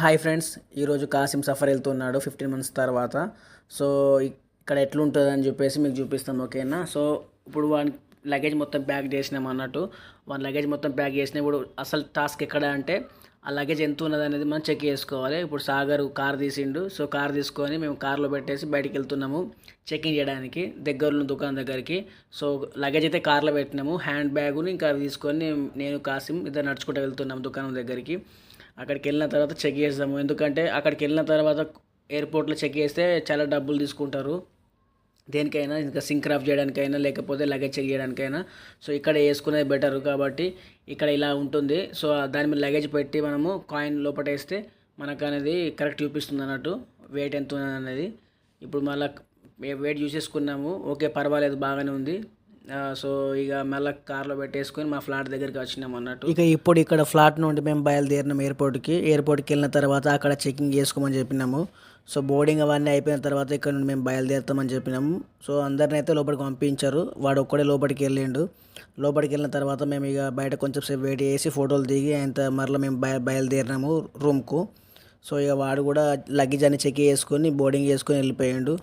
Hi friends. ఈరోజు Kasim suffer వెళ్తున్నాడు 15 months తర్వాత. సో ఇక్కడ ఎట్లుంటుందని చెప్పేసి మీకు చూపిస్తాం, ఓకేనా? సో ఇప్పుడు వాని లగేజ్ మొత్తం ప్యాక్ చేసినాం అన్నట్టు. వాని లగేజ్ మొత్తం ప్యాక్ చేసిన ఇప్పుడు అసలు టాస్క్ ఎక్కడ అంటే ఆ లగేజ్ ఎంత ఉన్నది అనేది మనం చెక్ చేసుకోవాలి. ఇప్పుడు సాగర్ కార్ తీసిండు. సో కార్ తీసుకొని మేము కార్లో పెట్టేసి బయటికి వెళ్తున్నాము చెకింగ్ చేయడానికి దగ్గరలో దుకాణం దగ్గరికి. సో లగేజ్ అయితే కార్లో పెట్టినాము, హ్యాండ్ బ్యాగుని ఇంకా తీసుకొని నేను కాసిం ఇద్దరు నడుచుకుంటూ వెళ్తున్నాము దుకాణం దగ్గరికి. అక్కడికి వెళ్ళిన తర్వాత చెక్ చేస్తాము, ఎందుకంటే అక్కడికి వెళ్ళిన తర్వాత ఎయిర్పోర్ట్లో చెక్ చేస్తే చాలా డబ్బులు తీసుకుంటారు దేనికైనా, ఇంకా సింక్ ఆఫ్ చేయడానికైనా లేకపోతే లగేజ్ చెక్ చేయడానికైనా. సో ఇక్కడ వేసుకునేది బెటర్ కాబట్టి ఇక్కడ ఇలా ఉంటుంది. సో దాని మీద లగేజ్ పెట్టి మనము కాయిన్ లోపల వేస్తే మనకు అనేది కరెక్ట్ చూపిస్తుంది అన్నట్టు వెయిట్ ఎంత ఉన్నది అనేది. ఇప్పుడు మళ్ళీ వెయిట్ చూసేసుకున్నాము, ఓకే పర్వాలేదు బాగానే ఉంది. సో ఇక మళ్ళీ కార్లో పెట్టేసుకొని మా ఫ్లాట్ దగ్గరికి వచ్చినాం అన్నట్టు. ఇక ఇప్పుడు ఇక్కడ ఫ్లాట్ నుండి మేము బయలుదేరినాం ఎయిర్పోర్ట్కి వెళ్ళిన తర్వాత అక్కడ చెకింగ్ చేసుకోమని చెప్పినాము. సో బోర్డింగ్ అవన్నీ అయిపోయిన తర్వాత ఇక్కడ నుండి మేము బయలుదేరుతామని చెప్పినాము. సో అందరిని అయితే లోపలికి పంపించారు, వాడు ఒక్కడే లోపలికి వెళ్ళిండు. లోపలికి వెళ్ళిన తర్వాత మేము ఇక బయట కొంచెం సేపు వెయిట్ చేసి ఫోటోలు దిగి అంత మరలా మేము బయలుదేరినాము రూమ్కు. సో ఇక వాడు కూడా లగేజ్ అన్ని చెక్ చేసుకొని బోర్డింగ్ చేసుకొని వెళ్ళిపోయాడు.